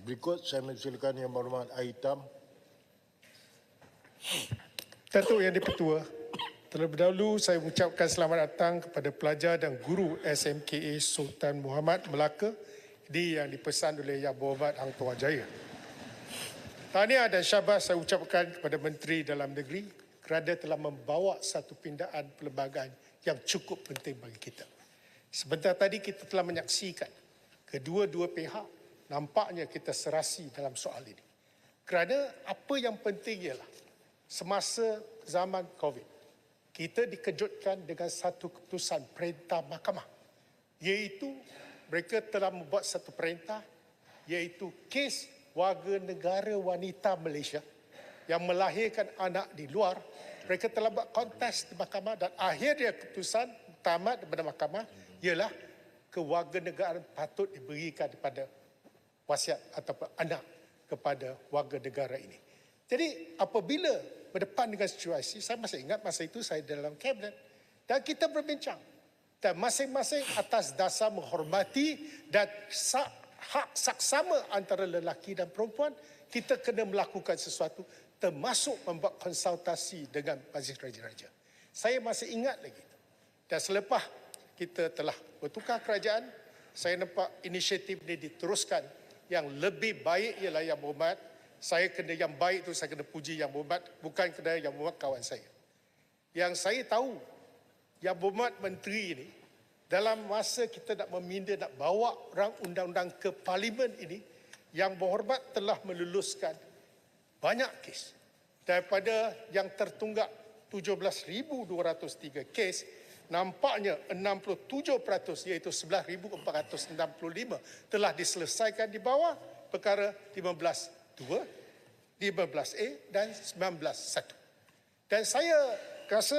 Berikut saya mempersilakan Yang Berhormat Aitam. Datuk Yang di-Pertua, terlebih dahulu saya mengucapkan selamat datang kepada pelajar dan guru SMKA Sultan Muhammad Melaka yang dipesan oleh Yang Berhormat Hang Tuah Jaya. Tahniah dan syabas saya ucapkan kepada Menteri Dalam Negeri kerana telah membawa satu pindaan perlembagaan yang cukup penting bagi kita. Sebentar tadi kita telah menyaksikan kedua-dua pihak nampaknya kita serasi dalam soal ini. Kerana apa yang penting ialah semasa zaman COVID, kita dikejutkan dengan satu keputusan perintah mahkamah, iaitu mereka telah membuat satu perintah, iaitu kes warga negara wanita Malaysia yang melahirkan anak di luar, mereka telah buat kontes di mahkamah dan akhirnya keputusan tamat daripada mahkamah ialah kewarganegaraan patut diberikan kepada wasiat ataupun anak kepada warga negara ini. Jadi apabila berdepan dengan situasi, saya masih ingat masa itu saya dalam kabinet dan kita berbincang dan masing-masing atas dasar menghormati dan hak saksama antara lelaki dan perempuan, kita kena melakukan sesuatu termasuk membuat konsultasi dengan Majlis Raja-Raja. Saya masih ingat lagi. Dan selepas kita telah bertukar kerajaan, saya nampak inisiatif ini diteruskan. Yang lebih baik ialah Yang Berhormat, saya kena yang baik itu saya kena puji Yang Berhormat, bukan kena Yang Berhormat kawan saya. Yang saya tahu, Yang Berhormat Menteri ini, dalam masa kita nak meminda, nak bawa rang undang-undang ke Parlimen ini, Yang Berhormat telah meluluskan banyak kes. Daripada yang tertunggak 17,203 kes, nampaknya 67% iaitu 11,465 telah diselesaikan di bawah perkara 15.2, 15A dan 19.1. Dan saya rasa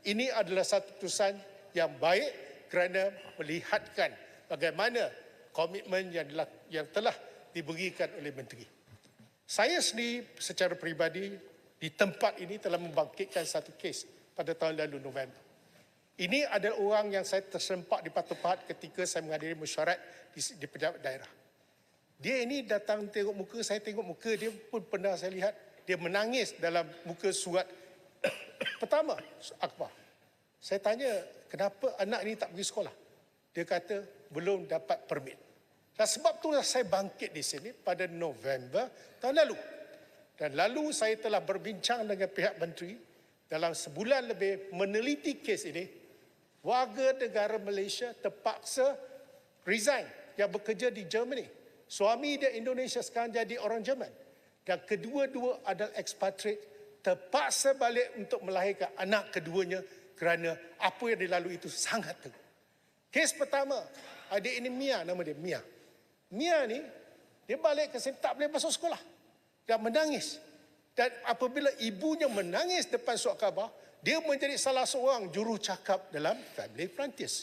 ini adalah satu keputusan yang baik kerana melihatkan bagaimana komitmen yang telah diberikan oleh Menteri. Saya sendiri secara peribadi di tempat ini telah membangkitkan satu kes pada tahun lalu November. Ini adalah orang yang saya tersempak di Batu Pahat ketika saya menghadiri mesyuarat di pejabat daerah. Dia ini datang tengok muka, saya tengok muka dia pun pernah saya lihat. Dia menangis dalam muka surat pertama, akhbar. Saya tanya, kenapa anak ini tak pergi sekolah? Dia kata, belum dapat permit. Dan sebab itulah saya bangkit di sini pada November tahun lalu. Dan lalu saya telah berbincang dengan pihak menteri dalam sebulan lebih meneliti kes ini. Warga negara Malaysia terpaksa resign yang bekerja di Germany. Suami dia Indonesia, sekarang jadi orang Jerman. Dan kedua-dua adalah expatriate, terpaksa balik untuk melahirkan anak keduanya kerana apa yang dilalui itu sangat teruk. Kes pertama, adik ini Mia, nama dia Mia. Mia ni, dia balik ke sini tak boleh masuk sekolah. Dia menangis. Dan apabila ibunya menangis depan surat khabar, dia menjadi salah seorang jurucakap dalam Family Frontiers.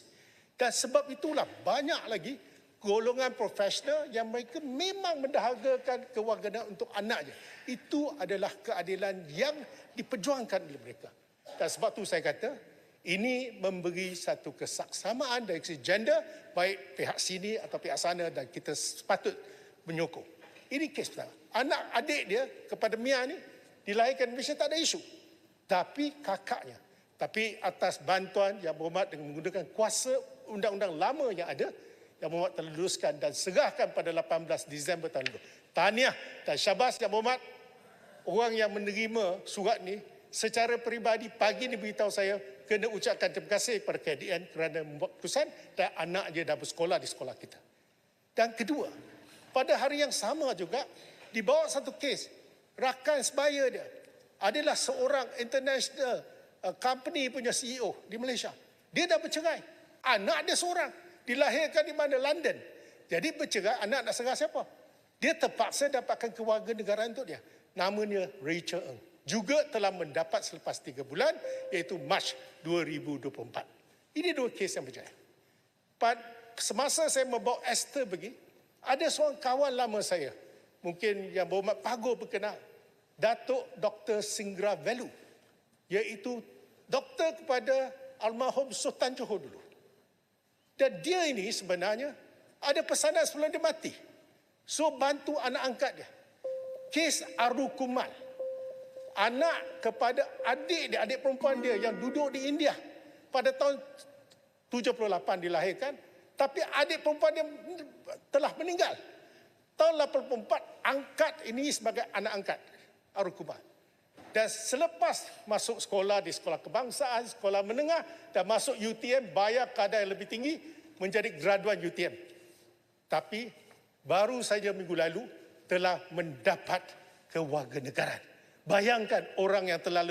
Dan sebab itulah banyak lagi golongan profesional yang mereka memang mendahagakan kewarganegaraan untuk anaknya. Itu adalah keadilan yang diperjuangkan oleh mereka. Dan sebab itu saya kata, ini memberi satu kesaksamaan dari segi gender, baik pihak sini atau pihak sana, dan kita sepatut menyokong. Ini kes pertama. Anak adik dia kepada Mia ni dilahirkan di Malaysia tak ada isu. Tapi kakaknya, tapi atas bantuan Yang Berhormat dengan menggunakan kuasa undang-undang lama yang ada, Yang Berhormat telah luluskan dan serahkan pada 18 Disember tahun lalu. Tahniah dan syabas Yang Berhormat. Orang yang menerima surat ni secara peribadi pagi ni beritahu saya kena ucapkan terima kasih kepada KDN kerana membuat keputusan dan anak dia dah bersekolah di sekolah kita. Dan kedua, pada hari yang sama juga dibawa satu kes, rakan sebaya dia adalah seorang international company punya CEO di Malaysia. Dia dah bercerai. Anak dia seorang. Dilahirkan di mana? London. Jadi bercerai, anak nak serah siapa? Dia terpaksa dapatkan kewarganegaraan untuk dia. Namanya Rachel Ng. Juga telah mendapat selepas 3 bulan, iaitu Mac 2024. Ini dua kes yang berjaya. Semasa saya membawa Esther pergi, ada seorang kawan lama saya, mungkin Yang Berhormat Pago berkenal, Datuk Dr. Singra Velu, iaitu doktor kepada almarhum Sultan Johor dulu. Dan dia ini sebenarnya ada pesanan sebelum dia mati. So bantu anak angkat dia. Kes Arukumal, anak kepada adik dia, adik perempuan dia yang duduk di India pada tahun 78 dilahirkan, tapi adik perempuan dia telah meninggal. Tahun 84 angkat ini sebagai anak angkat Arukumal. Dan selepas masuk sekolah di sekolah kebangsaan, sekolah menengah dan masuk UTM, bayar kadar yang lebih tinggi, menjadi graduan UTM. Tapi baru saja minggu lalu telah mendapat kewarganegaraan. Bayangkan orang yang telah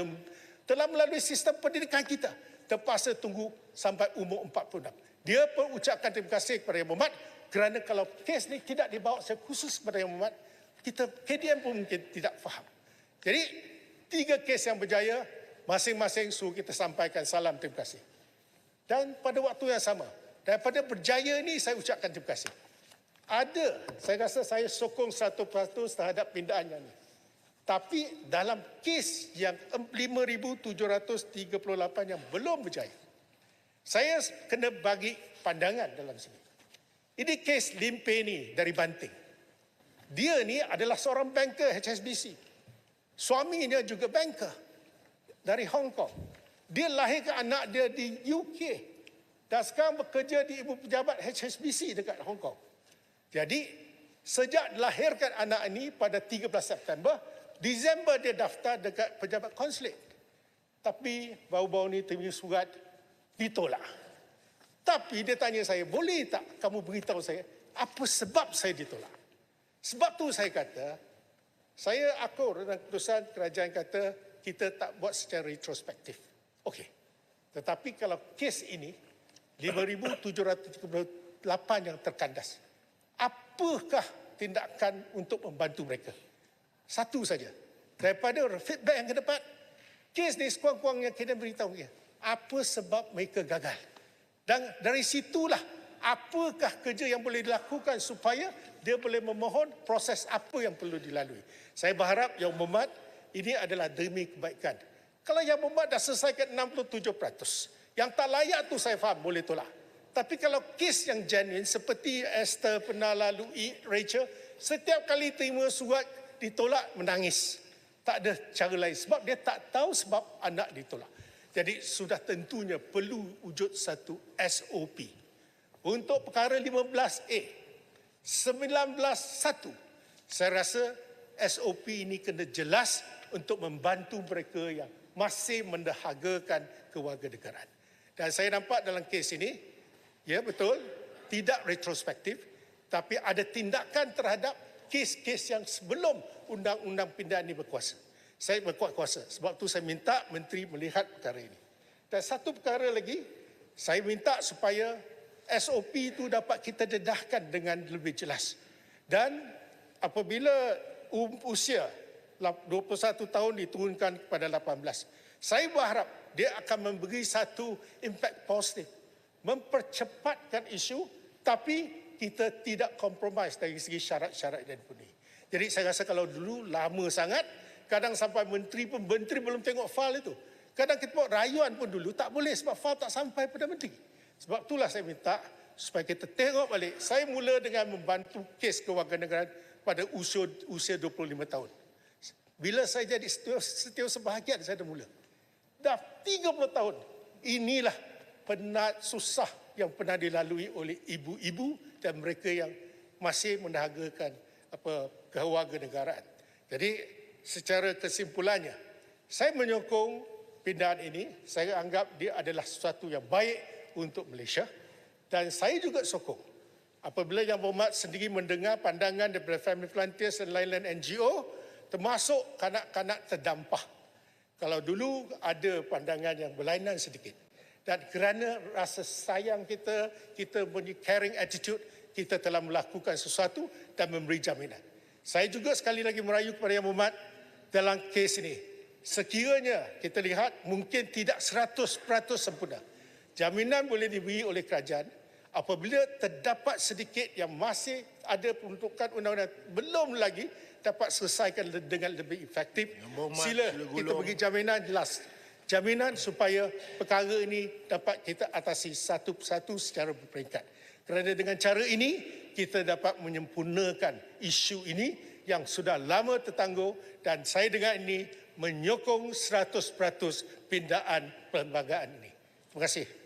melalui sistem pendidikan kita terpaksa tunggu sampai umur 46. Dia pun ucapkan terima kasih kepada Yang Berhormat kerana kalau kes ni tidak dibawa secara khusus kepada Yang Berhormat, KDM pun mungkin tidak faham. Jadi 3 kes yang berjaya, masing-masing suruh kita sampaikan salam terima kasih. Dan pada waktu yang sama, daripada berjaya ini saya ucapkan terima kasih. Saya rasa saya sokong 100% terhadap pindahan yang ini. Tapi dalam kes yang 5,738 yang belum berjaya, saya kena bagi pandangan dalam sini. Ini kes Lim Pei ni dari Banting. Dia ni adalah seorang banker HSBC. Suaminya juga banker dari Hong Kong. Dia lahirkan anak dia di UK dan sekarang bekerja di ibu pejabat HSBC dekat Hong Kong. Jadi, sejak dilahirkan anak ini pada 13 September, Disember dia daftar dekat pejabat konsulat. Tapi baru-baru ni terima surat ditolak. Tapi dia tanya saya, boleh tak kamu beritahu saya apa sebab saya ditolak? Sebab tu saya kata, saya akur dengan keputusan kerajaan kata kita tak buat secara retrospektif. Okey. Tetapi kalau kes ini 5,738 yang terkandas, apakah tindakan untuk membantu mereka? Satu saja. Daripada feedback yang kita dapat, kes ni sekurang-kurangnya kita beritahu dia apa sebab mereka gagal. Dan dari situlah apakah kerja yang boleh dilakukan supaya dia boleh memohon proses apa yang perlu dilalui. Saya berharap Yang Berhormat ini adalah demi kebaikan. Kalau Yang Berhormat dah selesaikan 67%, yang tak layak tu saya faham boleh tolak. Tapi kalau kes yang genuine seperti Esther pernah lalui, Rachel, setiap kali terima surat ditolak menangis. Tak ada cara lain sebab dia tak tahu sebab anak ditolak. Jadi sudah tentunya perlu wujud satu SOP. Untuk perkara 15A, 19.1, saya rasa SOP ini kena jelas untuk membantu mereka yang masih mendahagakan kewarganegaraan. Dan saya nampak dalam kes ini, ya betul, tidak retrospektif, tapi ada tindakan terhadap kes-kes yang sebelum undang-undang pindahan ini berkuasa. Saya berkuat kuasa, sebab tu saya minta menteri melihat perkara ini. Dan satu perkara lagi, saya minta supaya SOP itu dapat kita dedahkan dengan lebih jelas. Dan apabila usia 21 tahun diturunkan kepada 18, saya berharap dia akan memberi satu impact positif, mempercepatkan isu, tapi kita tidak kompromis dari segi syarat-syarat dan penuhi. Jadi saya rasa kalau dulu lama sangat, kadang sampai menteri belum tengok fail itu. Kadang kita buat rayuan pun dulu tak boleh sebab fail tak sampai pada menteri. Sebab itulah saya minta supaya kita tengok balik. Saya mula dengan membantu kes kewarganegaraan pada usia 25 tahun. Bila saya jadi setiausaha bahagian saya dah mula. Dah 30 tahun. Inilah penat susah yang pernah dilalui oleh ibu-ibu dan mereka yang masih mendahagakan kewarganegaraan. Jadi secara kesimpulannya, saya menyokong pindahan ini. Saya anggap dia adalah sesuatu yang baik untuk Malaysia. Dan saya juga sokong apabila Yang Berhormat sendiri mendengar pandangan daripada Family Frontiers dan lain-lain NGO, termasuk kanak-kanak terdampar. Kalau dulu ada pandangan yang berlainan sedikit. Dan kerana rasa sayang kita punya caring attitude, kita telah melakukan sesuatu dan memberi jaminan. Saya juga sekali lagi merayu kepada Yang Berhormat dalam kes ini. Sekiranya kita lihat mungkin tidak 100% sempurna. Jaminan boleh diberi oleh kerajaan apabila terdapat sedikit yang masih ada peruntukan undang-undang belum lagi dapat selesaikan dengan lebih efektif. Sila kita bagi jaminan jelas. Jaminan supaya perkara ini dapat kita atasi satu persatu secara berperingkat. Kerana dengan cara ini kita dapat menyempurnakan isu ini yang sudah lama tertangguh, dan saya dengan ini menyokong 100% pindaan perlembagaan ini. Terima kasih.